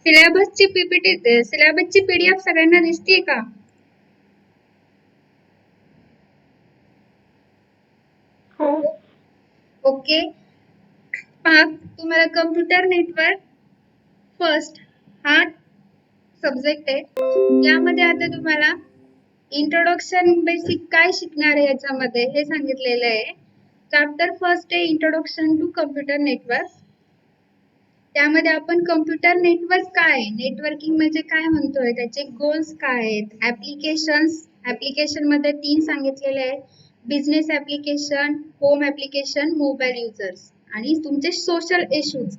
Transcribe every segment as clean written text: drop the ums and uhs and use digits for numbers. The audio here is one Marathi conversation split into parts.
सिलेबसची पीडीएफ सगळ्यांना दिसतीये का? हो. ओके. पहा, तुम्हाला कम्प्युटर नेटवर्क फर्स्ट हा सब्जेक्ट आहे. यामध्ये आता तुम्हाला इंट्रोडक्शन बेसिक काय शिकणार आहे याच्यामध्ये हे सांगितलेलं आहे. चॅप्टर फर्स्ट आहे इंट्रोडक्शन टू कम्प्युटर नेटवर्क. त्यामध्ये आपण कम्प्युटर नेटवर्क काय आहे, नेटवर्किंग म्हणजे काय म्हणतोय, त्याचे गोल्स काय आहेत, ऍप्लिकेशन मध्ये 3 सांगितलेले आहेत. Business application, home application, mobile users आणि तुमचे सोशल इश्यूज.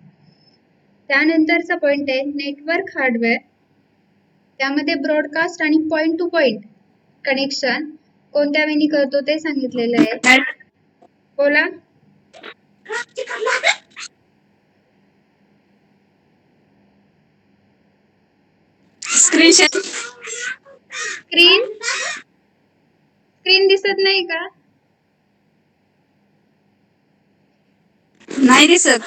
त्यानंतरचा पॉइंट आहे नेटवर्क हार्डवेअर. त्यामध्ये ब्रॉडकास्ट आणि पॉइंट टू पॉइंट कनेक्शन कोणत्या वेळी करतो ते सांगितलेलं आहे. बोला. स्क्रीन दिसत नाही का? नाही दिसत.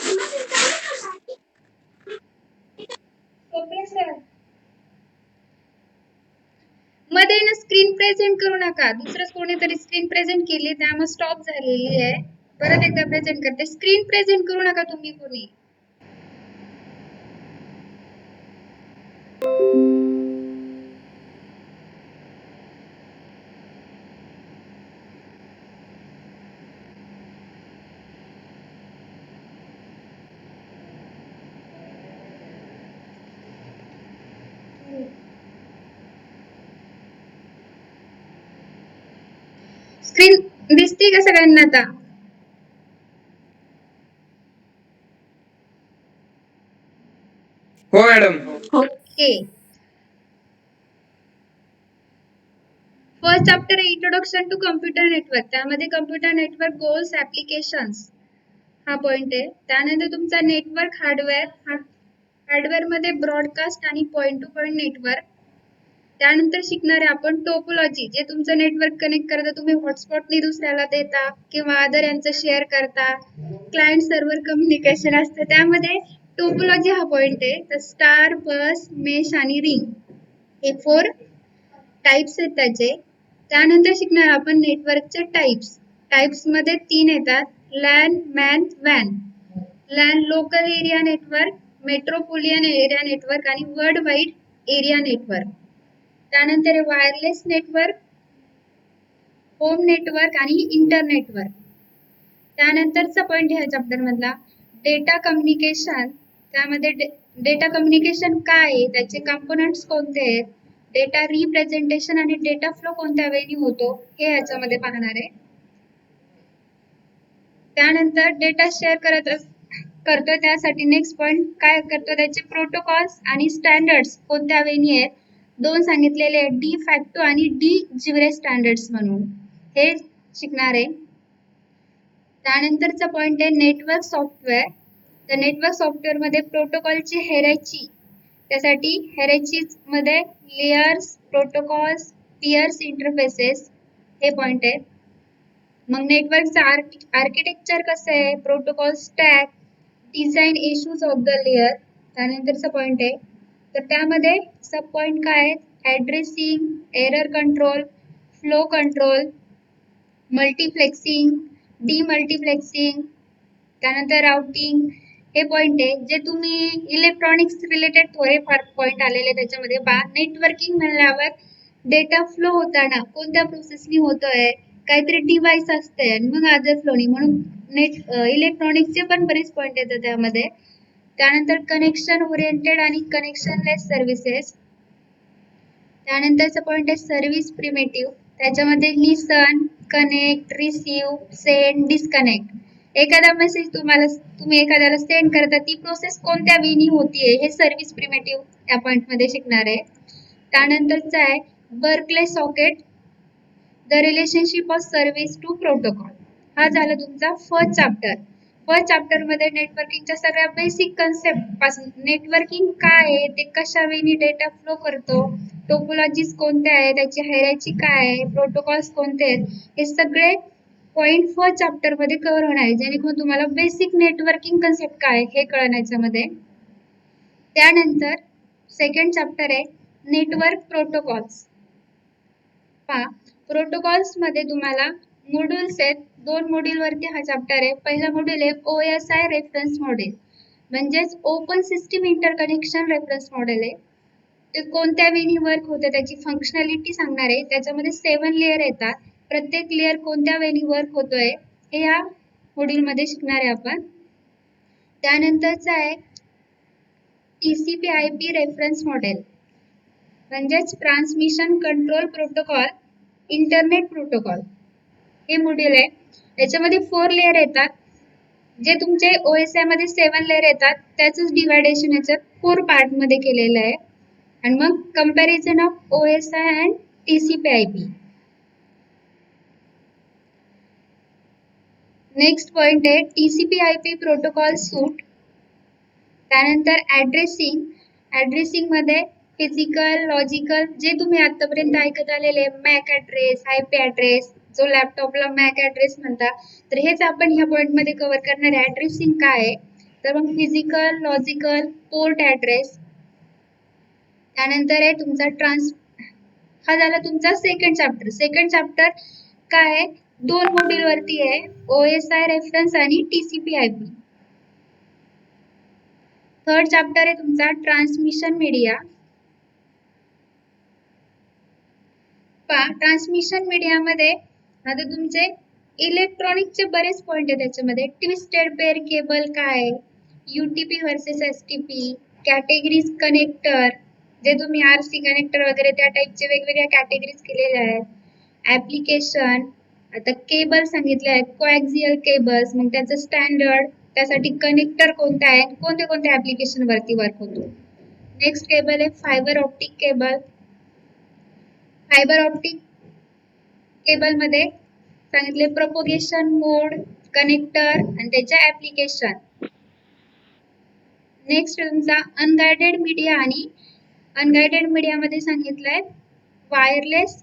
Okay sir. मध्ये ना स्क्रीन प्रेझेंट करू नका. दुसरं कोणीतरी स्क्रीन प्रेझेंट केली त्यामुळे स्टॉप झालेली आहे. परत एकदा प्रेझेंट करते. स्क्रीन प्रेझेंट करू नका तुम्ही कोणी. स्क्रीन दिसते का सगळ्यांना आता? हो मॅडम. ओके. फर्स्ट चॅप्टर आहे इंट्रोडक्शन टू कम्प्युटर नेटवर्क. त्यामध्ये कम्प्युटर नेटवर्क गोल्स, ऍप्लिकेशन्स हा पॉइंट आहे. त्यानंतर तुमचा नेटवर्क हार्डवेअर मध्ये ब्रॉडकास्ट आणि पॉइंट टू पॉइंट नेटवर्क. त्यानंतर शिकणार आहे आपण टोपोलॉजी, जे तुमचं नेटवर्क कनेक्ट करता, तुम्ही हॉटस्पॉटनी दुसऱ्याला देता किंवा अदर यांचं शेअर करता, क्लायंट सर्व्हर कम्युनिकेशन असतं. त्यामध्ये टोपोलॉजी हा पॉइंट आहे. तर स्टार, बस, मेश आणि रिंग हे 4 टाइप्स आहेत त्याचे. त्यानंतर शिकणार आपण नेटवर्कचे टाइप्स मध्ये 3 येतात. लॅन, मॅन, वॅन. LAN local area network, metropolitan area network आणि वर्ल्ड वाईड एरिया नेटवर्क. त्यानंतर वायरलेस नेटवर्क, होम नेटवर्क आणि इंटर नेटवर्क. त्यानंतरचा पॉइंट ह्या चॅप्टर मधला डेटा कम्युनिकेशन. त्यामध्ये डेटा कम्युनिकेशन काय आहे, त्याचे कंपोनेंट्स कोणते आहेत, डेटा रिप्रेझेंटेशन आणि डेटा फ्लो कोणत्या वेळी होतो हे याच्यामध्ये पाहणार आहे. त्यानंतर डेटा शेअर करतो त्यासाठी नेक्स्ट पॉइंट काय करतो, त्याचे प्रोटोकॉल्स आणि स्टँडर्ड्स कोणत्या वेळी आहेत. 2 सांगितलेले आहेत, डी फॅक्टो आणि डी ज्युरे स्टँडर्ड्स म्हणून हे शिकणार आहे. त्यानंतरचा पॉइंट आहे नेटवर्क सॉफ्टवेअर. तर नेटवर्क सॉफ्टवेअर मध्ये प्रोटोकॉलची हेरार्ची, त्यासाठी हेरार्ची मध्ये लेयर्स, प्रोटोकॉल्स, पियर्स, इंटरफेसेस हे पॉइंट आहे. मग नेटवर्कचं आर्किटेक्चर कसं आहे, protocol stack, design issues of the layer. त्यानंतरचा पॉइंट आहे. तर त्यामध्ये सब पॉइंट काय आहेत, addressing, error control, flow control, multiplexing, demultiplexing, त्यानंतर राउटिंग हे पॉइंट आहे. जे तुम्ही इलेक्ट्रॉनिक्स रिलेटेड थोडेफार पॉइंट आलेले त्याच्यामध्ये नेटवर्किंग म्हणल्यावर डेटा फ्लो होताना कोणत्या प्रोसेसनी होतोय, काहीतरी डिव्हाइस असते आणि मग अदर फ्लोनी, म्हणून इलेक्ट्रॉनिक्सचे पण बरेच पॉइंट येतात त्यामध्ये. त्यानंतर कनेक्शन ओरिएंटेड आणि कनेक्शनलेस सर्व्हिसेस. त्यानंतरचा पॉइंट आहे सर्व्हिस प्रिमेटिव्ह. त्याच्यामध्ये लिसन, कनेक्ट, रिसीव, सेंड, डिस्कनेक्ट. एखादा मेसेज तुम्ही एखाद्याला सेंड करता, ती प्रोसेस कोणत्या वेळी होतीये हे सर्व्हिस प्रिमेटिव्ह या पॉइंट मध्ये शिकणार आहे. त्यानंतरचा आहे Berkeley socket, the relationship of service to protocol. हा झाला तुमचा फर्स्ट चॅप्टर. फर्स्ट चॅप्टर मध्ये नेटवर्किंगच्या सगळ्या बेसिक कन्सेप्ट पासून, नेटवर्किंग काय आहे, ते कशा वेळी डेटा फ्लो करतो, टोपोलॉजीज कोणत्या आहेत, त्याची हायरार्ची काय आहे, प्रोटोकॉल्स कोणते आहेत, हे सगळे पॉइंट फर्स्ट चॅप्टर मध्ये कव्हर होणार आहे, जेणेकरून तुम्हाला बेसिक नेटवर्किंग कन्सेप्ट काय हे कळण्याच्या मध्ये. त्यानंतर सेकंड चॅप्टर आहे नेटवर्क प्रोटोकॉल्स. पहा, प्रोटोकॉल्स मध्ये तुम्हाला मॉड्यूल्स आहेत. 2 मॉड्यूल वरती हा चॅप्टर आहे. पहिला मॉड्यूल आहे OSI रेफरन्स मॉडेल, म्हणजेच open system interconnection reference model आहे. ते कोणत्या वेनी वर्क होते त्याची फंक्शनॅलिटी सांगणार आहे. त्याच्यामध्ये 7 लेयर येतात. प्रत्येक लेयर कोणत्या वेनी वर्क होतोय हे या मॉड्यूल मध्ये शिकणार आहे आपण. त्यानंतरचा आहे TCP/IP रेफरन्स मॉडेल, म्हणजेच transmission control protocol internet protocol हे मॉड्यूल आहे. याच्यामध्ये 4 लेयर येतात. जे तुमचे OSI मध्ये 7 लेयर येतात त्याचंच डिवायडेशन याच्यात 4 पार्ट मध्ये केलेलं आहे. आणि मग comparison of OSI and TCP/IP. Next point आहे TCP/IP प्रोटोकॉल सूट. त्यानंतर ऍड्रेसिंग मध्ये फिजिकल, लॉजिकल, जे तुम्ही आतापर्यंत ऐकत आलेले मॅक ऍड्रेस, IP ऍड्रेस, जो लॅपटॉपला मॅक ऍड्रेस म्हणतात, तर हेच आपण ह्या पॉइंट मध्ये कव्हर करणार आहे. ऍड्रेसिंग काय आहे तर मग फिजिकल, लॉजिकल, पोर्ट ऍड्रेस. त्यानंतर आहे तुमचा हा झाला तुमचा सेकंड चॅप्टर. सेकंड चॅप्टर काय आहे 2 मॉड्यूल वरती आहे OSI रेफरन्स आणि TCP/IP. थर्ड चॅप्टर आहे तुमचा ट्रान्समिशन मीडिया. ट्रान्समिशन मीडियामध्ये आता तुमचे इलेक्ट्रॉनिकचे बरेच पॉइंट आहे. त्याच्यामध्ये ट्विस्टेड पेअर केबल काय, UTP versus STP, categories connector, जे तुम्ही RC कनेक्टर वगैरे त्या टाइपचे वेगवेगळ्या कॅटेगरीज केलेल्या आहेत. ऍप्लिकेशन, आता केबल सांगितले आहेत कोएक्सियल केबल्स, मग त्याचं स्टँडर्ड, त्यासाठी कनेक्टर कोणता आहे, कोणते कोणते ऍप्लिकेशन वरती वर्क होतो. नेक्स्ट केबल आहे fibre optic cable. Fibre optic cable मध्ये सांगितले प्रोपोगेशन मोड, कनेक्टर आणि त्याच्या ऍप्लिकेशन. नेक्स्ट तुमचा अनगाइडेड मीडिया आणि अनगाइडेड मीडिया मध्ये सांगितलंय वायरलेस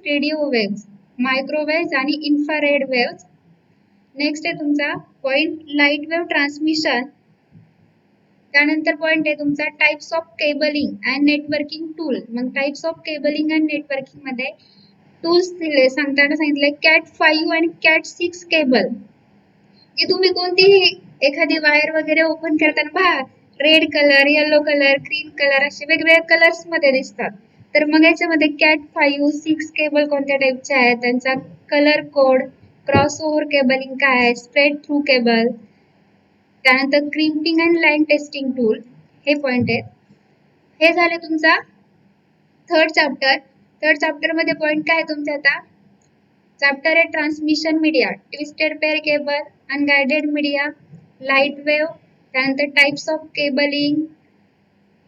रेडिओ वेव्स, मायक्रोवेव्स आणि इन्फ्रारेड वेव्स. नेक्स्ट आहे तुमचा पॉइंट लाईट वेव्ह ट्रान्समिशन. त्यानंतर पॉइंट आहे तुमचा types of cabling and networking tool. मग types of cabling and networking मध्ये टूल्स दिले सांगताना सांगितले CAT5 आणि CAT6 केबल. की तुम्ही कोणतीही एखादी वायर वगैरे ओपन करताना पहा red colour, yellow colour, green colour असे वेगवेगळ्या कलर्स मध्ये दिसतात. तर मग याच्यामध्ये CAT5, 6 केबल कोणत्या टाइपचे आहेत, त्यांचा colour code, cross over cabling काय आहे, स्प्रेड थ्रू केबल, त्यानंतर crimping and line testing tool, हे पॉइंट आहेत. हे झाले तुमचा थर्ड चॅप्टर. थर्ड चॅप्टर मध्ये पॉइंट काय आहे तुमचा आता चॅप्टर आहे transmission media, twisted pair cable, unguided media, light wave, त्यानंतर टाइप्स ऑफ केबलिंग,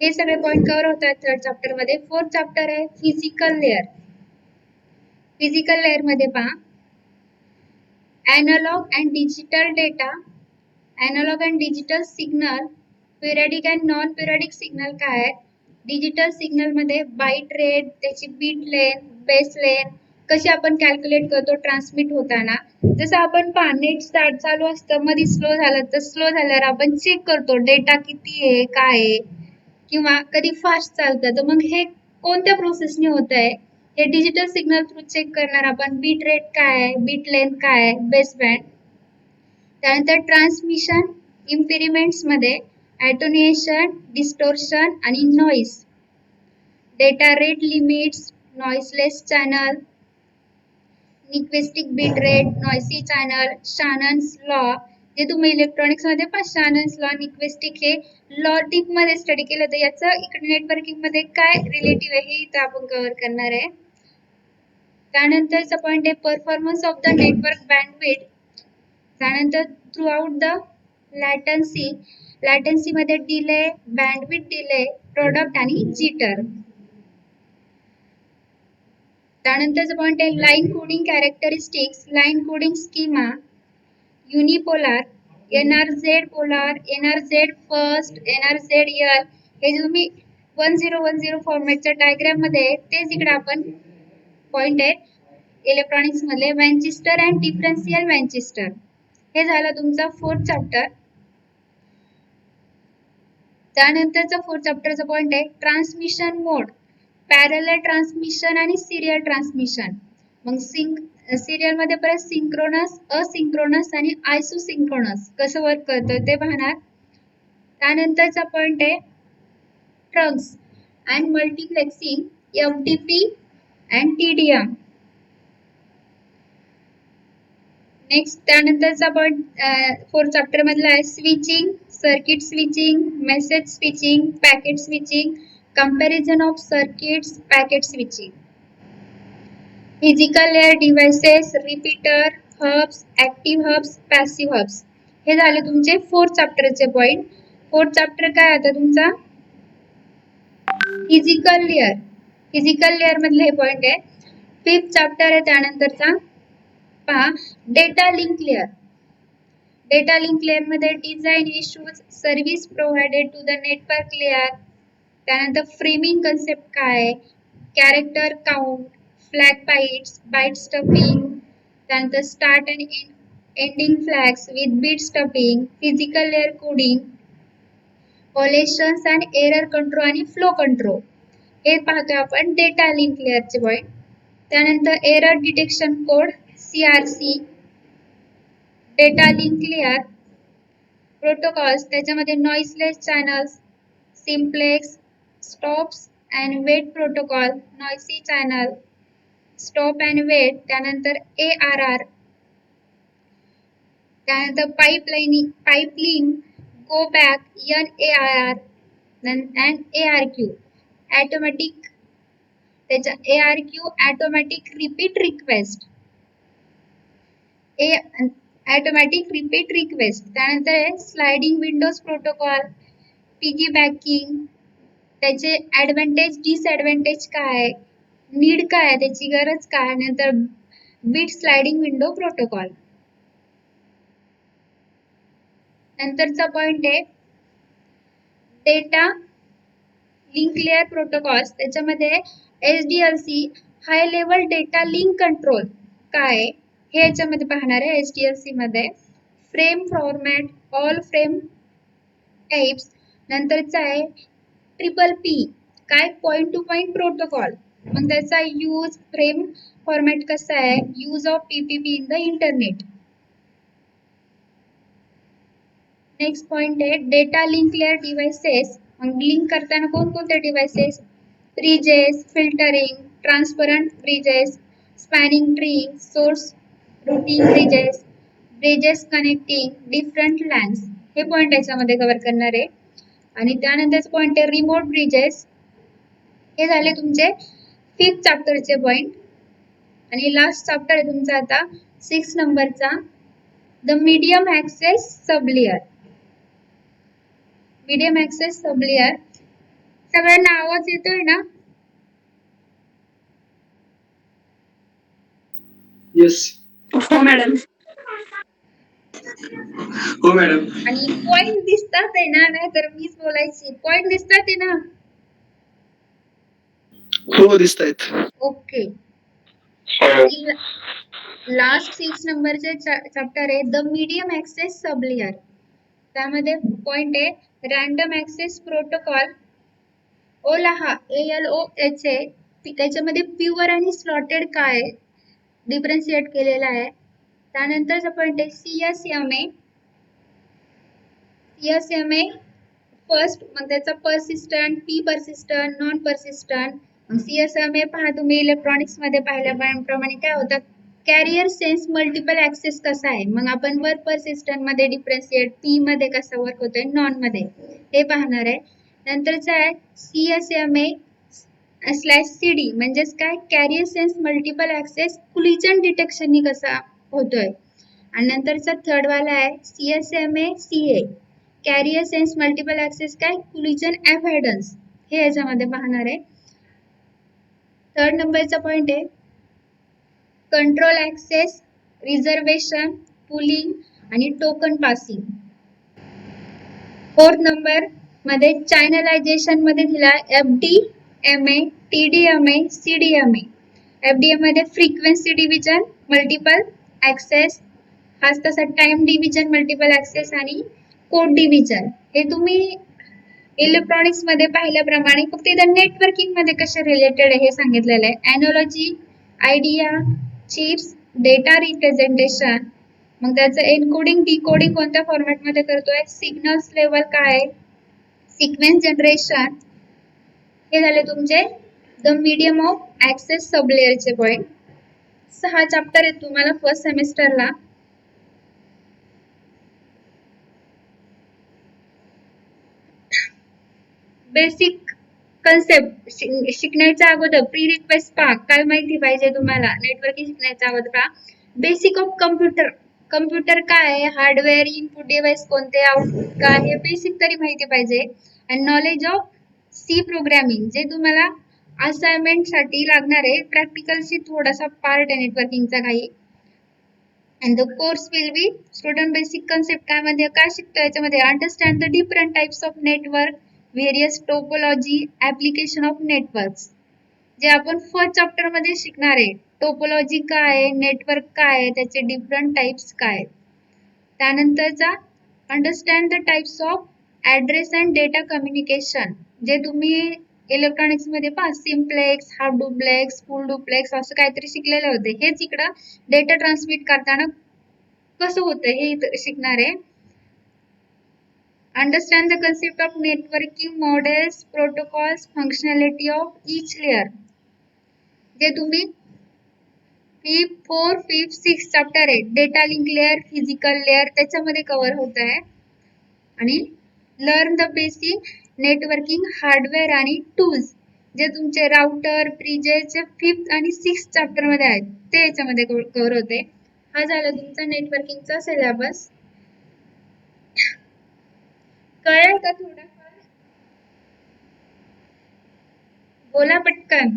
हे सगळे पॉइंट कव्हर होतात थर्ड चॅप्टर मध्ये. फोर्थ चॅप्टर आहे फिजिकल लेअर. फिजिकल लेअर मध्ये पहा analogue and digital data, analog and digital signal, periodic and non periodic signal काय आहे. डिजिटल सिग्नल मध्ये बाईट रेट, त्याची बीट लेन, बेस लेन कशी आपण कॅल्क्युलेट करतो ट्रान्समिट होताना. जसं आपण पहा नेट स्टार्ट चालू असतं, मध्ये स्लो झालं तर स्लो झाल्यावर आपण चेक करतो डेटा किती आहे काय आहे, किंवा कधी फास्ट चालतं तर मग हे कोणत्या प्रोसेसने होत आहे हे डिजिटल सिग्नल थ्रू चेक करणार आपण. बीट रेट काय आहे, बीट लेंथ काय आहे, बेस बँड. त्यानंतर ट्रान्समिशन इम्पेरिमेंट्स मध्ये ॲटोन्युएशन, डिस्टोर्शन आणि noise, data rate limits, noiseless channel, Nyquist bit rate, noisy channel, Shannon's law, जे तुम्ही इलेक्ट्रॉनिक्स मध्ये पण शॅनन्स लॉ, निक्वेस्टिक हे लॉ डीप मध्ये स्टडी केलं तर याचं इकडे नेटवर्किंग मध्ये काय रिलेटिव्ह आहे हे इथं आपण कव्हर करणार आहे. त्यानंतरचा पॉइंट आहे performance of the network bandwidth. त्यानंतर थ्रू आउट द लॅटन्सी मध्ये डिले, बँडविड्थ डिले, प्रोडक्ट आणि जिटर. त्यानंतरचा पॉइंट आहे line coding characteristics, line coding schema, unipolar, NRZ polar, NRZ first, NRZL, हे जे तुम्ही 1010 फॉर्मॅटच्या डायग्राम मध्ये तेच इकडे आपण पॉइंट आहेत इलेक्ट्रॉनिक्स मध्ये. मॅनचेस्टर अँड डिफरन्शियल मॅनचेस्टर, हे झालं तुमचा फोर्थ चॅप्टर. त्यानंतरचा 4 चॅप्टरचा पॉइंट आहे ट्रान्समिशन मोड, पॅरलल ट्रान्समिशन आणि सिरियल ट्रान्समिशन. मग सिरियल मध्ये परत सिंक्रोनस, असिंक्रोनस आणि आयसोसिंक्रोनस कसं वर्क करतं ते पाहणार. त्यानंतरचा पॉइंट आहे trunks and multiplexing, FDP and TDM. Next त्यानंतरचा पॉइंट 4 चॅप्टर मधला आहे switching, circuit switching, message switching, packet switching, comparison of circuits, packet switching. Physical layer devices, repeater, hubs, active hubs, passive hubs. हे झाले तुमचे 4 चॅप्टरचे पॉइंट. 4 चॅप्टर काय आता तुमचा फिजिकल लेयर. फिजिकल लेयर मधले हे पॉइंट आहे. 5th चॅप्टर आहे त्यानंतरचा पहा data link layer. Data link layer मध्ये design issues, service provided to the network layer. त्यानंतर फ्रेमिंग कन्सेप्ट काय, character count, flag bytes, byte stuffing, त्यानंतर start and ending flags with bit stuffing, physical layer coding, collisions and error control आणि फ्लो कंट्रोल. हे पाहतोय आपण डेटा लिंक लेयरचे पॉइंट. त्यानंतर error detection code, CRC, data link layer protocols, त्याच्यामध्ये noiseless channels, simplex, stops and weight protocol, noisy channel, stop and wait, त्यानंतर ARR, त्यानंतर pipelining, go back, NAIR and ARQ, automatic, त्याच्या ARQ automatic repeat request, automatic repeat request. त्यानंतर sliding windows protocol, piggybacking, त्याचे ऍडव्हान्टेज डिसएडव्हान्टेज काय, नीड काय, त्याची गरज काय. नंतर बीट स्लाइडिंग विंडो प्रोटोकॉल. नंतरचा पॉइंट आहे डेटा लिंक लेयर प्रोटोकॉल्स. त्याच्यामध्ये HDLC, high level data link control काय हे याच्यामध्ये पाहणार आहे. HDLC मध्ये frame format, all frame types. नंतरचा आहे PPP काय, पॉइंट टू पॉइंट प्रोटोकॉल. मग त्याचा यूज, फ्रेम फॉर्मॅट कसा आहे, use of PPP in the internet. Next point आहे डेटा लिंक लेयर डिव्हाइसेस. मग लिंक करताना कोणकोणते devices, bridges, filtering, transparent bridges, spanning tree, source routing bridges, bridges connecting different lands. हे पॉइंट याच्यामध्ये कव्हर करणार आहे. आणि त्यानंतरच पॉइंट आहे रिमोट ब्रिजेस. हे झाले तुमचे 5th चॅप्टरचे पॉइंट. आणि लास्ट चॅप्टर आहे तुमचा आता 6 नंबरचा the medium access sublayer. Medium access sublayer. सगळ्यांना आवाज येतोय ना? येस. हो मॅडम. हो मॅडम. आणि पॉइंट दिसतात आहे ना, नाही तर मीच बोलायची. पॉइंट दिसतात आहे ना? हो दिसतायत. ओके. लास्ट 6 नंबरचे चॅप्टर आहे द मीडियम ऍक्सेस सबलेयर. त्यामध्ये पॉइंट आहे random access protocol, OLAHA, ALOHA. त्याच्यामध्ये प्युअर आणि स्लॉटेड काय डिफरन्शिएट केलेला आहे. त्यानंतरचा पॉइंट आहे CSMA. फर्स्ट, मग त्याचा persistent, P persistent, non persistent. CSMA पहा तुम्ही इलेक्ट्रॉनिक्स मध्ये पाहिल्याप्रमाणे काय होतं, कॅरियर सेन्स मल्टिपल ऍक्सेस कसा आहे. मग आपण वर पर्सिस्टंट मध्ये डिफरन्शिएट, P मध्ये कसा वर्क होतोय, नॉन मध्ये, हे पाहणार आहे. नंतरचा आहे CSMA/CD म्हणजेच काय, carrier sense multiple access collision detection कसा होतोय. आणि नंतरचा थर्ड वाला आहे CSMA/CA, carrier sense multiple access काय, कोलिजन अव्हॉइडन्स. हे याच्यामध्ये पाहणार आहे. 3rd नंबरचा पॉइंट आहे control access, reservation, polling and token passing. 4th number मध्ये चॅनलायझेशन मध्ये दिला FDMA, TDMA, CDMA. FDMA मध्ये फ्रिक्वेन्सी डिव्हिजन, मल्टिपल ऍक्सेस, हाच तसा टाइम डिव्हिजन, मल्टिपल ऍक्सेस आणि कोड डिव्हिजन. हे तुम्ही इलेक्ट्रॉनिक्स मध्ये पाहिल्याप्रमाणे फक्त इथं नेटवर्किंग मध्ये कसे रिलेटेड आहे हे सांगितलेलं आहे. Analogy, idea, chips, data representation, मग त्याचं एन्कोडिंग डिकोडिंग कोणत्या फॉर्मॅट मध्ये करतोय, सिग्नल्स लेवल काय, सिक्वेन्स जनरेशन, हे झाले तुमचे द मीडियम ऑफ ऍक्सेस सबलेअरचे पॉइंट. 6 चॅप्टर आहेत तुम्हाला फर्स्ट सेमिस्टरला. बेसिक कन्सेप्ट शिकण्याच्या अगोदर प्री रिक्वेस्ट पहा, काय माहिती पाहिजे तुम्हाला नेटवर्किंग शिकण्याच्या अगोदर पहा. बेसिक ऑफ कम्प्युटर, कम्प्युटर काय आहे, हार्डवेअर, इनपुट डिव्हाइस कोणते, आउटपुट काय, हे बेसिक तरी माहिती पाहिजे. And knowledge of C programming, जे तुम्हाला असाइनमेंट साठी लागणार आहे, प्रॅक्टिकलची थोडासा पार्ट आहे नेटवर्किंगचा काही. And the course will be student basic concept, काय म्हणजे काय शिकतो याच्यामध्ये, understand the different types of network, various topology, application of networks, जे आपण फर्स्ट चॅप्टर मध्ये शिकणार आहे. टोपोलॉजी काय आहे, नेटवर्क काय आहे, त्याचे डिफरंट टाइप्स काय आहेत. त्यानंतरचा understand the types of address and data communication, जे तुम्ही इलेक्ट्रॉनिक्स मध्ये पहा, सिम्प्लेक्स, हाफ डुप्लेक्स, फुल डुप्लेक्स असं काहीतरी शिकलेले होते. हेच इकडं डेटा ट्रान्समिट करताना कसं होतं हे शिकणार आहे. Understand the concept of networking models, protocols, functionality of each layer, जे तुम्ही 4, 5, 6 चॅप्टर आहे. Data link layer, physical layer त्याच्यामध्ये कव्हर होत आहे. आणि learn the basic networking hardware आणि टूल्स, जे तुमचे राउटर, ब्रिजेस 5th आणि 6th चॅप्टर मध्ये आहेत, ते याच्यामध्ये कव्हर होते. हा झाला तुमचा नेटवर्किंगचा सिलेबस. कळेल का थोडंफार? बोला पटकन.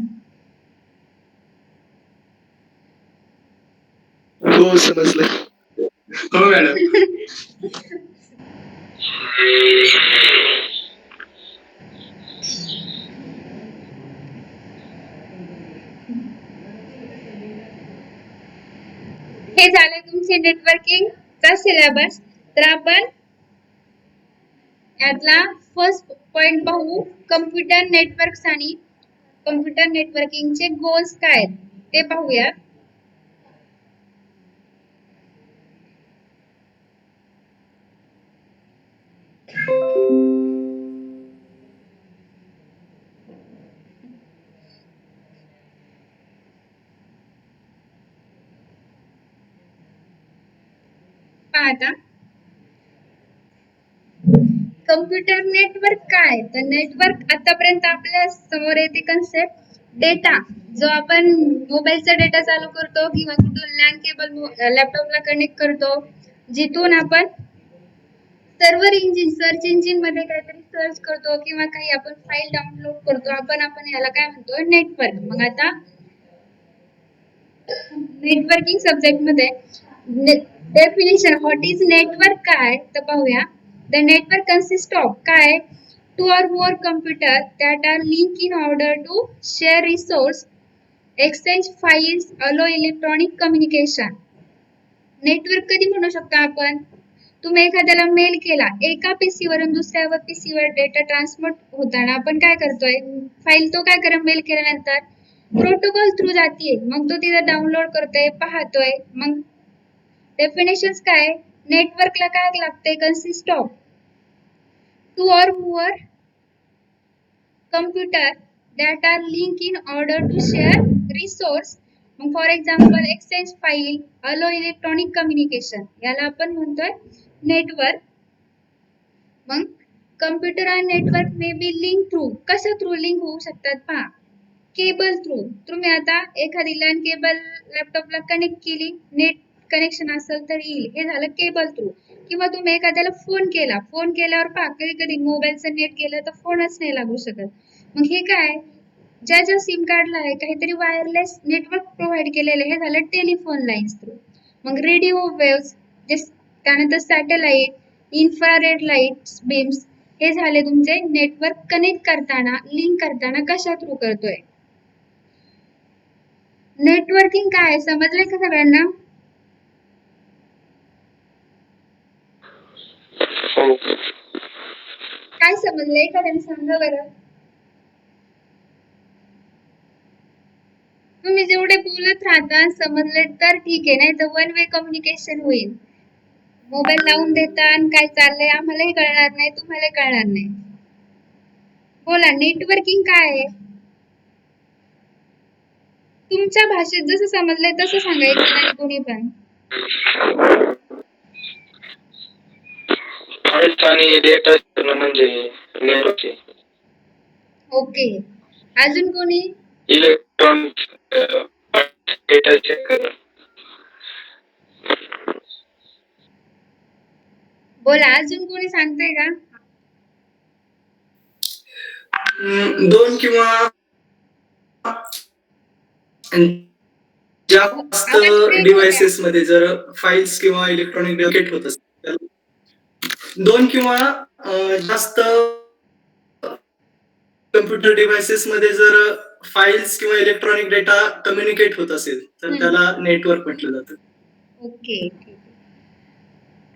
हो समजलं. हो मॅडम. हे झाले तुमचे नेटवर्किंगचा सिलेबस. तर आपण यातला फर्स्ट पॉइंट पाहू, कम्प्युटर नेटवर्क्स आणि कम्प्युटर नेटवर्किंगचे गोल्स काय आहेत ते पाहूया. आता कम्प्युटर नेटवर्क काय, तर नेटवर्क आतापर्यंत आपल्या समोर येते कन्सेप्ट डेटा, जो आपण मोबाईलचा डेटा चालू करतो किंवा कुठून लॅन केबल लॅपटॉपला कनेक्ट करतो, जिथून आपण सर्व्हर इंजिन, सर्च इंजिन मध्ये काहीतरी सर्च करतो किंवा काही आपण फाईल डाउनलोड करतो, आपण याला काय म्हणतो, नेटवर्क. मग आता नेटवर्किंग सब्जेक्ट मध्ये डेफिनेशन व्हॉट इज नेटवर्क काय तर पाहूया. द नेटवर्क कन्सिस्ट ऑफ काय, 2 or more computer that are linked in order to share resource, exchange files, allow electronic communication. Network कधी म्हणू शकतो आपण, तुम्ही एखाद्याला मेल केला, एका पीसी वरून दुसऱ्या पीसी वर डेटा ट्रान्सफर होताना आपण काय करतोय, फाईल तो काय करेल, मेल केल्यानंतर प्रोटोकॉल थ्रू जातीये, मग तो तिथे डाउनलोड करतोय, पाहतोय. मग डेफिनेशन्स काय, नेटवर्कला काय लागते, consist of 2 or more computer that are linked in order to share resource, for example exchange file, अलो इलेक्ट्रॉनिक कम्युनिकेशन, याला आपण म्हणतोय नेटवर्क. मग कम्प्युटर आणि network may be link through, कशा थ्रू लिंक होऊ शकतात पहा, केबल थ्रू. तुम्ही आता एखादी लॅन केबल लॅपटॉपला कनेक्ट केली, नेट कनेक्शन असेल तर येईल, हे झालं केबल थ्रू. किंवा तुम्ही एखाद्याला फोन केला, फोन केल्यावर पहा कधी कधी मोबाईलचं नेट गेलं तर फोनच नाही लागू शकत. मग हे काय, ज्या सिम कार्डला आहे काहीतरी वायरलेस नेटवर्क प्रोव्हाइड केलेलं, हे झालं टेलिफोन लाईन्स थ्रू. मग रेडिओ वेव्स, त्यानंतर सॅटेलाइट, इन्फ्रारेड लाईट्स बीम्स, हे झाले तुमचे नेटवर्क कनेक्ट करताना, लिंक करताना कशा थ्रू करतोय. नेटवर्किंग काय समजलंय का सगळ्यांना? काय समजलं एखाद्याने सांगा बरं. तुम्ही जेवढे बोलत राहता समजले तर ठीक आहे, नाही तर वन वे कम्युनिकेशन होईल. मोबाईल लावून देता आणि काय चाललंय आम्हालाही कळणार नाही, तुम्हालाही कळणार नाही. बोला, नेटवर्किंग काय आहे? तुमच्या भाषेत जसं समजलंय तसं सांगायचं नाही कोणी पण. फाईल्स आणि डेटा म्हणजे नेटवर्कचे. ओके, अजून कोणी? इलेक्ट्रॉनिक डेटा चेक करणं. बोला, अजून कोणी सांगतंय का? दोन किंवा जास्त आवाज ब्रेक डिव्हाइसेस मध्ये जर फाईल्स किंवा इलेक्ट्रॉनिक डेटा होत असेल, दोन किंवा जास्त कम्प्युटर डिव्हाइसेस मध्ये जर फाईल्स किंवा इलेक्ट्रॉनिक डेटा कम्युनिकेट होत असेल तर त्याला नेटवर्क म्हटलं जातं. ओके,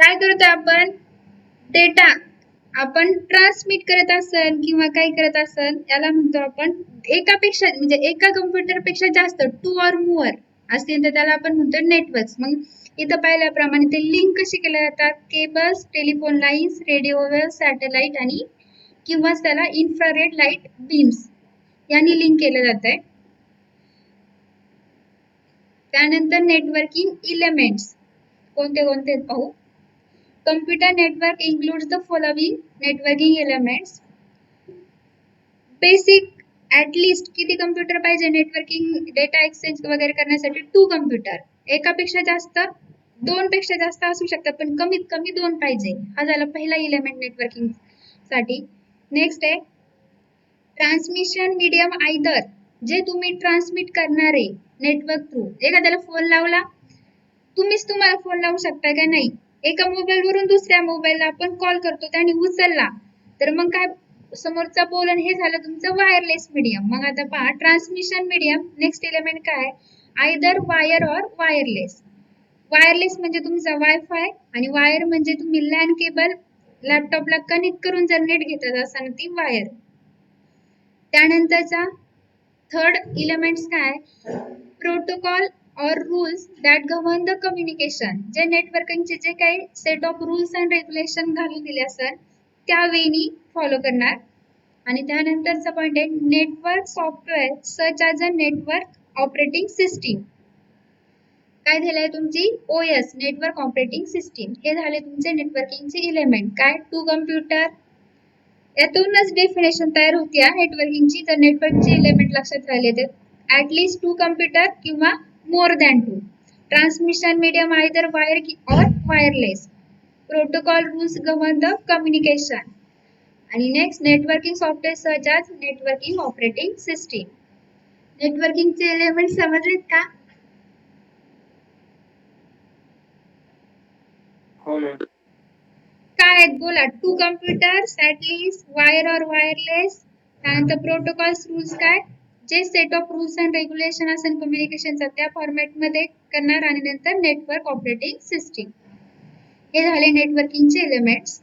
काय करतो आपण? डेटा आपण ट्रान्समिट करत असन किंवा काय करत असन याला म्हणतो आपण एकापेक्षा म्हणजे एका कम्प्युटर पेक्षा जास्त 2 or more असतील तर त्याला आपण म्हणतो नेटवर्क्स. मग इथं पाहिल्याप्रमाणे ते लिंक कसे केले जातात? Cables, telephone lines, radio wave, satellite आणि किंवा त्याला इन्फ्रारेड लाईट बीम्स यांनी लिंक केलं जात आहे. त्यानंतर नेटवर्किंग एलिमेंट्स कोणते कोणते पाहू. Computer network includes the following networking elements. Basic at least किती कम्प्युटर पाहिजे नेटवर्किंग डेटा एक्सचेंज वगैरे करण्यासाठी? 2 कम्प्युटर. एकापेक्षा जास्त, 2 पेक्षा जास्त असू शकतात पण कमीत कमी 2 पाहिजे. हा झाला पहिला एलिमेंट नेटवर्किंग साठी. नेक्स्ट आहे ट्रान्समिशन मीडियम आयदर, जे तुम्ही ट्रान्समिट करणार आहे नेटवर्क थ्रू. एखाद्याला फोन लावला, तुम्हीच तुम्हाला फोन लावू शकता का? नाही. एका मोबाईल वरून दुसऱ्या मोबाईलला आपण कॉल करतो, त्याने उचलला तर मग काय समोरचा बोलन हे झालं तुमचं वायरलेस मीडियम. मग आता पहा ट्रान्समिशन मीडियम नेक्स्ट एलिमेंट काय? आयदर वायर और वायरलेस. वायरलेस म्हणजे तुमचा वायफाय आणि वायर म्हणजे तुम्ही लॅन केबल लॅपटॉपला कनेक्ट करून जर नेट घेतात असताना ती वायर. त्यानंतरचा थर्ड एलिमेंट्स काय? Protocol or rules that govern the communication. जे नेटवर्किंगचे जे काही set of rules and regulation घालून दिले असतात त्या वेनी फॉलो करणार. आणि त्यानंतरचा पॉइंट आहे network software such as a network operating system. काय दिलंय तुमची? OS network operating system. हे झाले तुमचे नेटवर्किंगचे एलिमेंट. काय? 2 कम्प्युटर. यातूनच डेफिनेशन तयार होती नेटवर्किंगची. तर नेटवर्कचे एलिमेंट लक्षात राहिले तर ॲटलीस्ट 2 कम्प्युटर किंवा more than 2. Transmission medium either wire or wireless. Protocol rules govern the communication. And next networking software such as networking operating system. Networking चे एलिमेंट समजलेत का? हो मॅम. काय आहेत बोला. 2 कम्प्युटर्स, ॲटलीस्ट, वायर और वायरलेस. त्यानंतर प्रोटोकॉल्स रूल्स काय? जे set of rules and regulation असेल कम्युनिकेशनचा त्या फॉर्मॅटमध्ये करणार. आणि नंतर नेटवर्क ऑपरेटिंग सिस्टीम. हे झाले नेटवर्किंगचे एलिमेंट्स.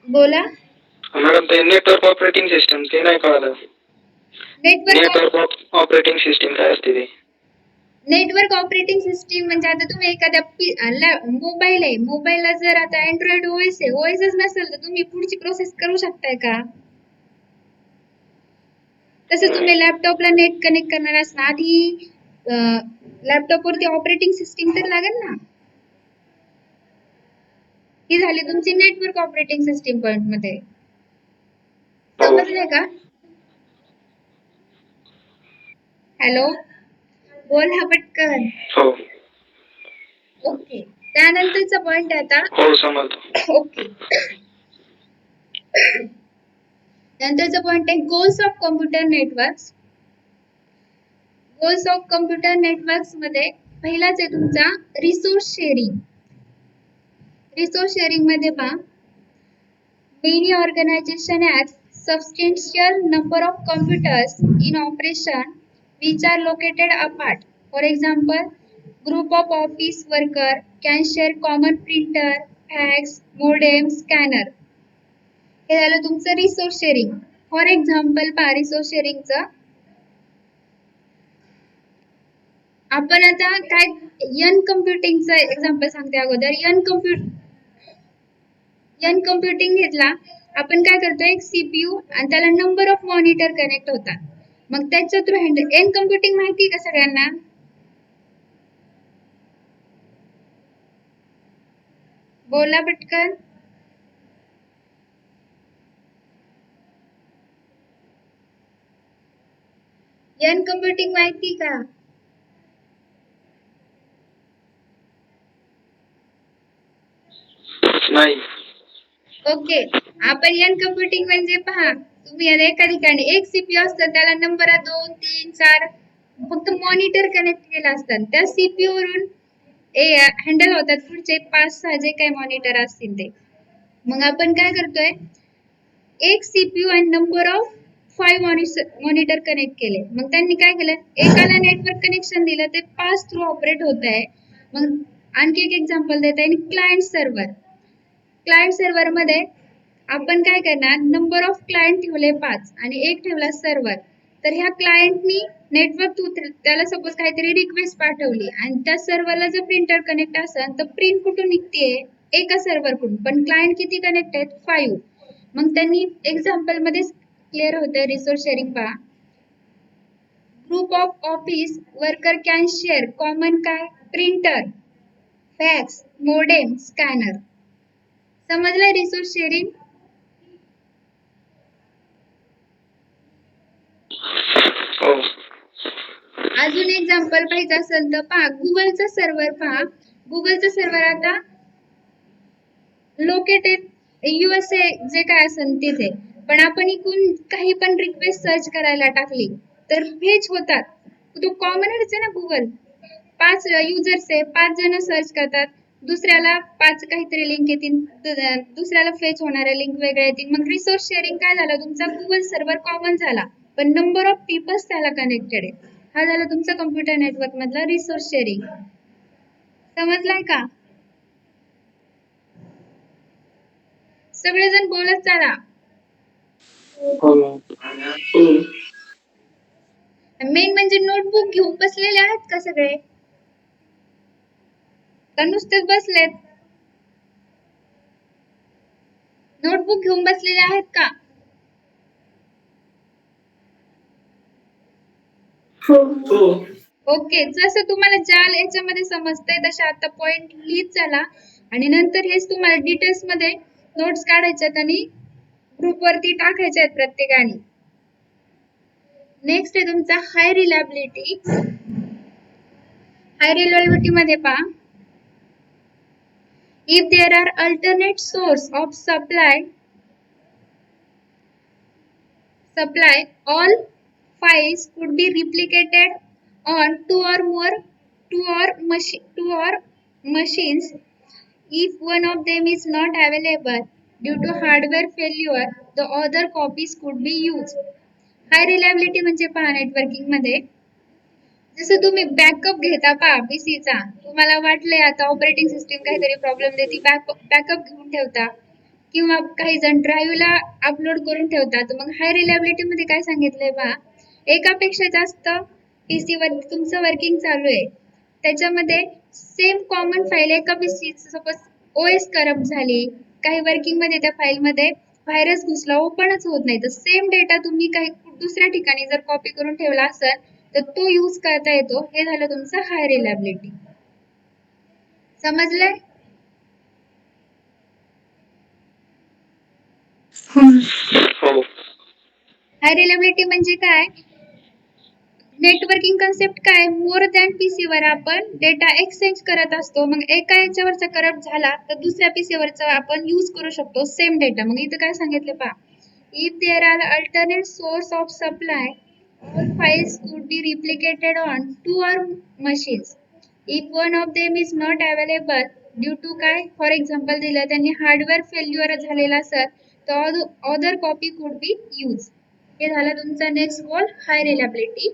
बोला मॅडम ते नेटवर्क ऑपरेटिंग सिस्टम ते नाही कळलं. नेटवर्क ऑपरेटिंग सिस्टीम काय असते ते? नेटवर्क ऑपरेटिंग सिस्टीम म्हणजे आता तुम्ही एखाद्या मोबाईल आहे, मोबाईलला जर आता अँड्रॉइड ओएस आहे, ओएसच नसेल तर तुम्ही पुढची प्रोसेस करू शकताय का? तसं तुम्ही लॅपटॉपला नेट कनेक्ट करणार असणार आधी लॅपटॉप वरती ऑपरेटिंग सिस्टीम तर लागेल ना. ही झाली तुमची नेटवर्क ऑपरेटिंग सिस्टीम पॉइंट मध्ये. समजले का? हॅलो, बोला पटकन. हो. ओके, त्यानंतरचा पॉइंट आहे आता. हो समजतो. ओके, नंतरचा पॉइंट आहे goals of computer networks. Goals of computer networks मध्ये पहिलाच आहे तुमचा रिसोर्स शेअरिंग. रिसोर्स शेअरिंग मध्ये पहा many organization have substantial number of computers in operation which are located apart. For example, group of office worker can share common printer, fax, modem, scanner. हे झालं तुमचं रिसोर्स शेअरिंग. फॉर एक्झाम्पल पहा रिसोर्स शेअरिंगचं. आपण आता काय यन कम्प्युटिंगचं एक्झाम्पल सांगते अगोदर. यन कम्प्युटिंग घेतला. आपण काय करतो, एक सीपीयू आणि त्याला नंबर ऑफ मॉनिटर कनेक्ट होतात. मग त्याच्या थ्रू हँडल. एन कम्प्युटिंग माहिती का सगळ्यांना? बोला पटकन. एन कम्प्युटिंग माहिती का? नाही. ओके. आपण एन कम्प्युटिंग म्हणजे पहा, तुम्ही एका ठिकाणी एक सीपीयू असतं, त्याला नंबर 2, 3, 4 फक्त मॉनिटर कनेक्ट केला असतात. त्या सीपीयू वरून हँडल होतात पुढचे 5-6 जे काही मॉनिटर असतील ते. मग आपण काय करतोय, एक सीपीयू आणि नंबर ऑफ 5 मॉनिटर कनेक्ट केले. मग त्यांनी काय केलं, एकाला नेटवर्क कनेक्शन दिलं, ते पास थ्रू ऑपरेट होत आहे. मग आणखी एक एक्झाम्पल देता येईल, क्लायंट सर्व्हर. क्लायंट सर्व्हर मध्ये आपण काय करणार, नंबर ऑफ क्लायंट ठेवले 5 आणि एक ठेवला सर्व्हर. तर ह्या क्लायंटनी नेटवर्क थ्रू त्याला सपोज काहीतरी रिक्वेस्ट पाठवली आणि त्या सर्व्हरला जर प्रिंटर कनेक्ट असेल तर प्रिंट कुठून निघतेय, एका सर्व्हरकडून. पण क्लायंट किती कनेक्ट आहेत, 5. मग त्यांनी एक्झाम्पल मध्ये क्लिअर होतं रिसोर्स शेअरिंग पहा. Group of office worker can share common काय, प्रिंटर, फॅक्स, मोडेम, स्कॅनर. समजलं रिसोर्स शेअरिंग? अजून एक्झाम्पल पाहिजे असेल तर पहा, गुगलचं सर्व्हर पहा. गुगलचं सर्व्हर आता लोकेटेड USA जे काय असेल तिथे. पण आपण इकडून काही पण रिक्वेस्ट सर्च करायला टाकली तर फेच होतात. तो कॉमनच आहे ना गुगल. 5 युजर्स आहे, 5 जण सर्च करतात, दुसऱ्याला 5 काहीतरी लिंक येतील, दुसऱ्याला फेच होणाऱ्या लिंक वेगळ्या येतील. मग रिसोर्स शेअरिंग काय झालं, तुमचा गुगल सर्व्हर कॉमन झाला पण नंबर ऑफ पीपल्स त्याला कनेक्टेड आहे. हा झाला तुमचा कम्प्युटर नेटवर्क मधला रिसोर्स शेअरिंग. समजलाय का? सगळेजण बोलत चला. मेन म्हणजे नोटबुक घेऊन बसलेले आहेत का सगळे, का नुसतेच बसलेत? नोटबुक घेऊन बसलेले आहेत का? ओके. जसं तुम्हाला ज्या याच्यामध्ये समजतंय तसे आता पॉइंट लिहित चला आणि नंतर हेच तुम्हाला डिटेल्स मध्ये नोट्स काढायच्यात आणि ग्रुप वरती टाकायच्या आहेत प्रत्येकाने. नेक्स्ट आहे तुमचा हाय रिलायबिलिटी. हाय रिलायबिलिटी मध्ये पहा, if there are alternate source of supply, all files could be replicated on two or machines. If one of them is not available due to hardware failure, the other copies could be used. High reliability म्हणजे पहा, नेटवर्किंग मध्ये जसं तुम्ही बॅकअप घेता पहा पीसीचा, तुम्हाला वाटलंय आता ऑपरेटिंग सिस्टीम काहीतरी प्रॉब्लेम देते, बॅकअप घेऊन ठेवता किंवा काही जण ड्राईव्हला अपलोड करून ठेवतात. मग हाय रिलायबिलिटी मध्ये काय सांगितलंय पहा, एकापेक्षा जास्त पीसीवर तुमचं वर्किंग चालू आहे, त्याच्यामध्ये सेम कॉमन फाईल एका पीसी, सपोज ओएस करप्ट झाली, काही वर्किंग मध्ये त्या फाईल मध्ये व्हायरस घुसला, ओपनच होत नाही, तर सेम डेटा तुम्ही काही दुसऱ्या ठिकाणी जर कॉपी करून ठेवला असेल तर तो यूज करता येतो. हे झालं तुमचं हाय रिलायबिलिटी. समजलंय? हाय रिलायबिलिटी म्हणजे काय, नेटवर्किंग कन्सेप्ट काय, मोर दॅन पीसी वर आपण डेटा एक्सचेंज करत असतो. मग एका याच्यावरचा करप्ट झाला तर दुसऱ्या पीसी वरचा आपण यूज करू शकतो सेम डेटा. मग इथं काय सांगितलं पहा, if there are alternate source of supply, all files could be replicated on two or machines. If one of them is not available due to काय, फॉर एक्झाम्पल दिलं त्यांनी हार्डवेअर फेल्युअर झालेला असेल तर other copy could be use. हे झालं तुमचा नेक्स्ट गोल हाय रिलायबिलिटी.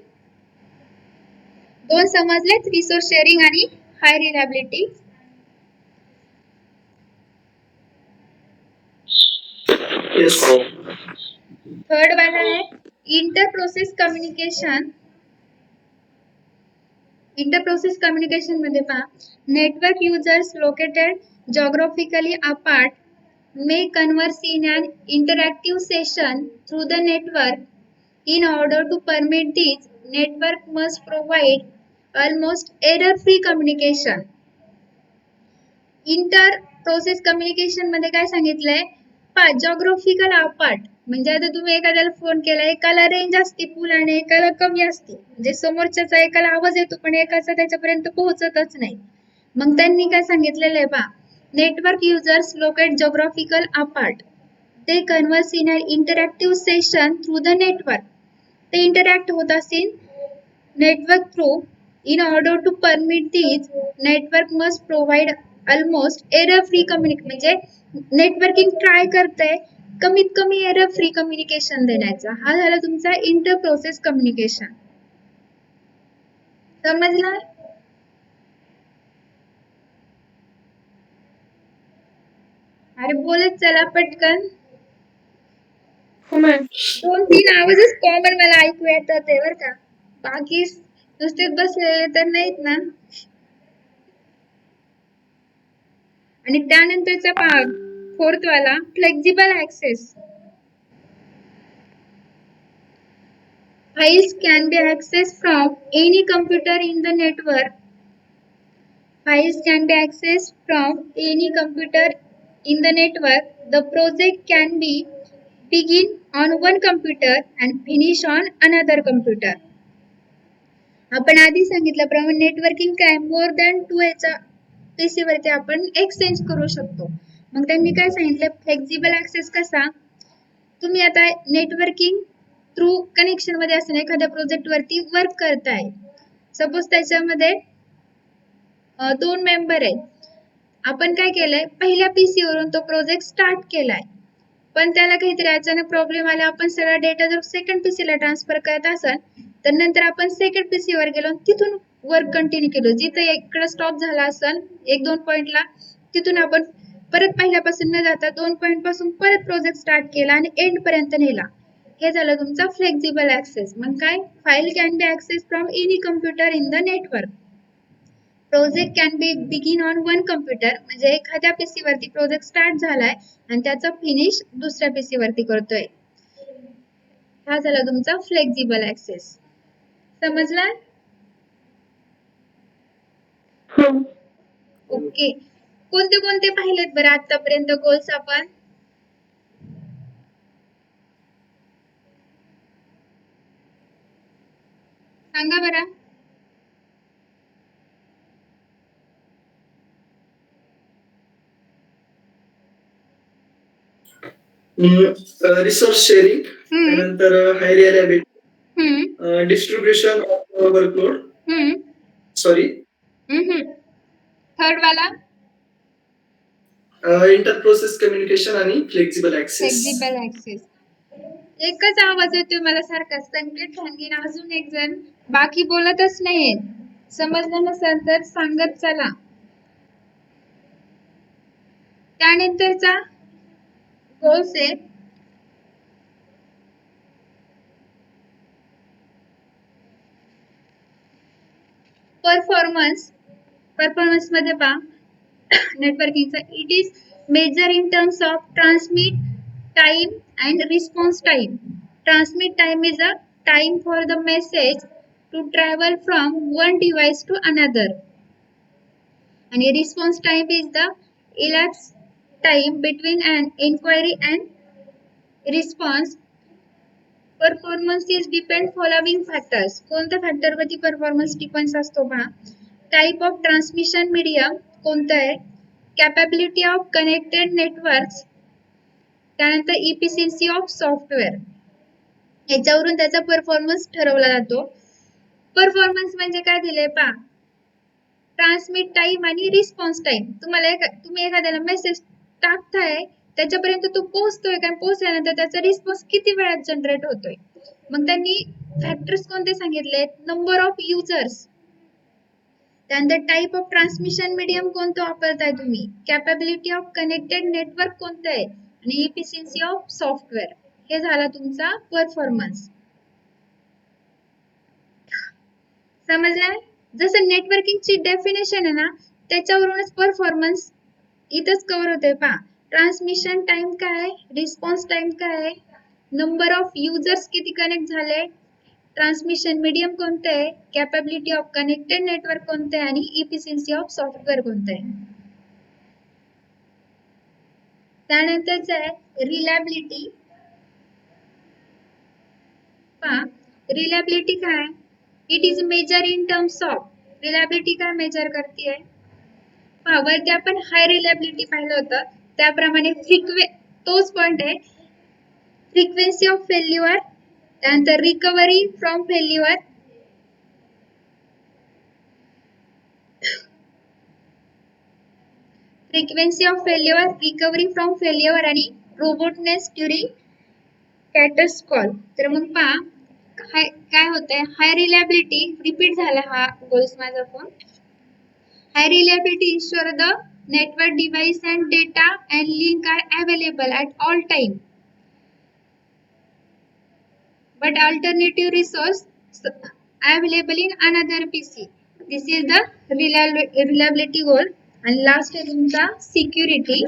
दोन समजलेत, रिसोर्स शेअरिंग आणि हाय रिलायबिलिटी. येस. थर्ड वाला आहे inter process communication. Inter process communication मध्ये पहा, network users located geographically apart may converse in an interactive session through the network. In order to permit this, network must provide almost error-free communication. Inter process communication मध्ये काय सांगितलंय पहा, जॉग्राफिकल अपार्ट म्हणजे आता तुम्ही एखाद्याला फोन केला, एकाला रेंज असते फुल आणि एकाला कमी असते, म्हणजे समोरच्याचा एकाला आवाज येतो पण एकाचा त्याच्यापर्यंत पोहोचतच नाही. मग त्यांनी काय सांगितलेलं आहे पहा, network users locate geographical apart, ते converse in an interactive session through the network. ते इंटरॅक्ट होत असतील network through. In order to permit these, network must provide almost error free communication, म्हणजे नेटवर्किंग ट्राय करते कमीत कमी एरर फ्री कम्युनिकेशन देण्याचा. हा झाला तुमचा इंटर प्रोसेस कम्युनिकेशन. समजला? अरे बोलत चला पटकन. 2-3 आवाजच कॉमन मला ऐकू येतात बर का, बाकी नुसते बसलेले तर नाहीत ना. आणि त्यानंतरचा भाग फोर्थ वाला flexible access. Files can be accessed from any computer in the network. Files can be accessed from any computer in the network. The project can be begin on one computer and finish on another computer. आपण आधी सांगितल्याप्रमाणे नेटवर्किंग काय मोर दॅन 2 याचा पीसी वरती आपण एक्सचेंज करू शकतो. मग त्यांनी काय सांगितलं, फ्लेक्सिबल ऍक्सेस कसा, तुम्ही आता नेटवर्किंग थ्रू कनेक्शन मध्ये असताना एखाद्या प्रोजेक्ट वरती वर्क करताय. सपोज त्याच्यामध्ये 2 मेंबर आहेत. आपण काय केलंय, पहिल्या पीसी वरून तो प्रोजेक्ट स्टार्ट केलाय, पण त्याला काहीतरी अचानक प्रॉब्लेम आला, आपण सगळा डेटा जर सेकंड पीसी ला ट्रान्सफर करत असाल तर नंतर आपण सेकंड पीसी वर गेलो तिथून वर्क कंटिन्यू केलं. जिथे इकडे स्टॉप झाला असेल 1-2 पॉइंटला, तिथून आपण परत पहिल्यापासून न जाता 2 पॉइंट पासून परत प्रोजेक्ट स्टार्ट केला आणि एंड पर्यंत नेला. हे झालं तुमचा फ्लेक्सिबल ऍक्सेस. मग काय, file can be access from any computer in the network. Project can be begin on one computer, म्हणजे एखाद्या पीसी वरती प्रोजेक्ट स्टार्ट झालाय आणि त्याचा फिनिश दुसऱ्या पीसी वरती करतोय. हा झाला तुमचा फ्लेक्सिबल ऍक्सेस. समजला? ओके. कोणते कोणते पाहिलेत बरं आतापर्यंत गोल्स आपण? सांगा बरं. रिसोर्स शेअरिंग, त्यानंतर high reliability, distribution of workload, sorry third वाला इंटर प्रोसेस कम्युनिकेशन आणि फ्लेक्सिबल ऍक्सेस. Flexible access. एकच आवाज येतोय मला सारखा, संकेत सांगेन अजून एक जण, बाकी बोलतच नाहीये. समजलं नसेल तर सांगत चला. त्यानंतरचा गोल्स आहे परफॉर्मन्स मध्ये पहा नेटवर्किंगचा, it is major in terms of transmit time and response time. Transmit time is a time for the message to travel from one device to another. And response time is the elapsed time between an inquiry and response. Performance is depend following factors. कोणत्या फॅक्टर वरती परफॉर्मन्स डिपेंड्स असतो पहा, टाइप ऑफ ट्रान्समिशन मीडियम कोणतं आहे, कॅपॅबिलिटी ऑफ कनेक्टेड नेटवर्क्स, त्यानंतर इफिशियन्सी ऑफ सॉफ्टवेअर, याच्यावरून त्याचा परफॉर्मन्स ठरवला जातो. परफॉर्मन्स म्हणजे काय दिले पहा, ट्रान्समिट टाइम आणि रिस्पॉन्स टाइम. तुम्ही एखाद्याला मेसेज टाकताय त्याच्यापर्यंत तो पोहोचतोय का, पोहोचल्यानंतर त्याचा रिस्पॉन्स किती वेळात जनरेट होतोय. मग त्यांनी फॅक्टर्स कोणते सांगितले, नंबर ऑफ युजर्स, त्यानंतर टाइप ऑफ ट्रान्समिशन मीडियम कोणतं वापरताय तुम्ही, कॅपॅबिलिटी ऑफ कनेक्टेड नेटवर्क कोणतं आहे, आणि इफिशियन्सी ऑफ सॉफ्टवेअर. हे झाला तुमचा परफॉर्मन्स. समजलंय? जसं नेटवर्किंगची डेफिनेशन आहे ना, त्याच्यावरूनच परफॉर्मन्स इथंच कव्हर होते. पहा, ट्रान्समिशन टाइम काय आहे, रिस्पॉन्स टाइम काय आहे, नंबर ऑफ युजर्स किती कनेक्ट झाले, ट्रान्समिशन मीडियम कोणते आहे, कॅपॅबिलिटी ऑफ कनेक्टेड नेटवर्क कोणते आहे आणि इफिशियन्सी ऑफ सॉफ्टवेअर कोणते आहे. त्यानंतरच आहे रिलायबिलिटी. पहा, रिलायबिलिटी काय, it is major in terms of. Reliability काय मेजर करते. पहा, वरती आपण हाय रिलायबिलिटी पाहिलं होतं, त्याप्रमाणे तोच पॉइंट आहे. फ्रिक्वेन्सी ऑफ फेल्युअर, त्यानंतर recovery from failure, frequency of failure, recovery from failure आणि रोबोटनेस ड्युरिंग कॅटर्स कॉल. तर मग पहा काय होतंय, हाय रिलायबिलिटी रिपीट झाला हा गोल्स माझा phone. High reliability ensure the network device and data and link are available at all time, but alternative resource available in another PC. This is the reliability goal. And last is तुमचा security.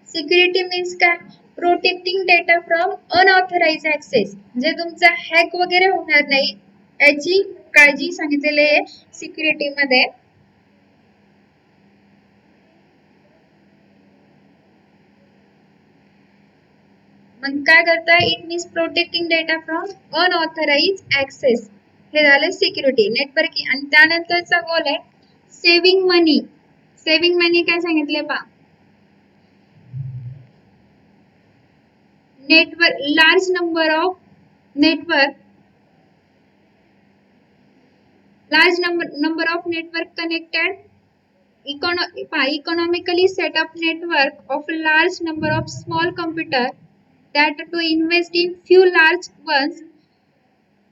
Security means काय, protecting data from unauthorise access. जे तुमचा हॅक वगैरे होणार नाही याची काळजी सांगितलेली आहे सिक्युरिटी मध्ये. मग काय करता, it means protecting data from unauthorise access. हे झालं सिक्युरिटी नेटवर्किंग. आणि त्यानंतरचा गोल आहे सेव्हिंग मनी. सेव्हिंग मनी काय सांगितले पहा, network large number of network connected economically set up network of a large number of small computer that to invest in few large ones.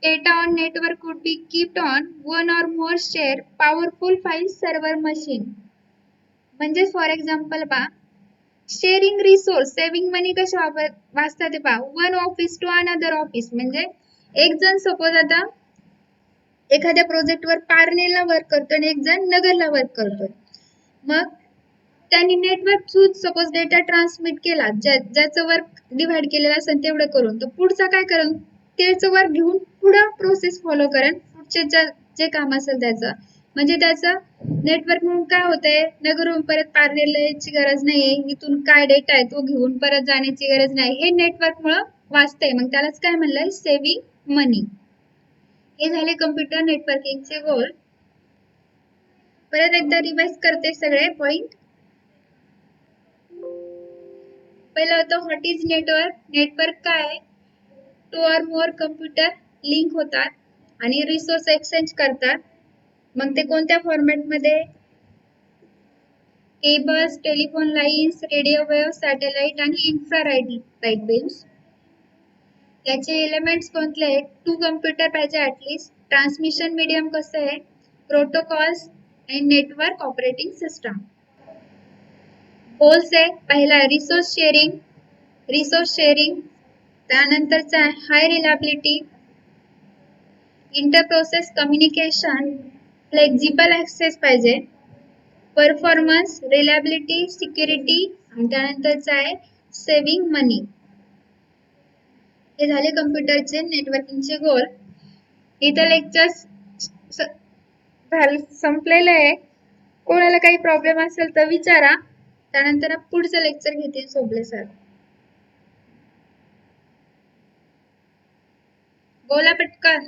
Data on network could be kept on one or more share powerful file server machine. म्हणजे फॉर एक्झाम्पल पहा, शेअरिंग रिसोर्स, सेव्हिंग मनी कशा वाचतात ते पहा. One office to another office, म्हणजे एक जण सपोज आता एखाद्या प्रोजेक्टवर पारनेरला वर्क करतो आणि एक जण नगरला वर्क करतोय. मग त्यांनी network through suppose data transmit केला, ज्याचं वर्क डिव्हाइड केलेलं असेल तेवढं करून, तर पुढचा काय करून त्याचं वर्क घेऊन पुढं प्रोसेस फॉलो करेन, पुढचे जे काम असेल त्याचं. म्हणजे त्याचं नेटवर्क म्हणून काय होतंय, नगरहून परत पारनेरला यायची गरज नाहीये, इथून काय डेटा आहे तो घेऊन परत जाण्याची गरज नाही. हे नेटवर्क मुळे वाचतंय. मग त्यालाच काय म्हणलंय, सेव्हिंग मनी. हे झाले कम्प्युटर नेटवर्किंगचे गोल. परत एकदा रिवाइज करते सगळे पॉइंट. पहिलं होतं व्हॉट इज नेटवर्क. नेटवर्क काय आहे, to or more computer link होतात आणि रिसोर्स एक्सचेंज करतात. मग ते कोणत्या फॉर्मॅटमध्ये, cables, telephone lines, radio wave, satellite आणि इन्फ्रारेड लाईट बीम्स. त्याचे एलिमेंट्स कोणते आहेत, टू कम्प्युटर पाहिजे ऍटलीस्ट. ट्रान्समिशन मीडियम कसं आहे, प्रोटोकॉल्स आणि नेटवर्क ऑपरेटिंग सिस्टम. गोल्स आहे, पहिला रिसोर्स शेअरिंग, त्यानंतरचा आहे high reliability, inter process communication, flexible access पाहिजे, परफॉर्मन्स, रिलायबिलिटी, सिक्युरिटी आणि त्यानंतरचा आहे सेव्हिंग मनी. हे झाले कम्प्युटरचे नेटवर्किंगचे गोल. इथं लेक्चर संपलेलं आहे. कोणाला काही प्रॉब्लेम असेल तर विचारा, त्यानंतर पुढचं लेक्चर घेतील सोबले सर. बोला पटकन.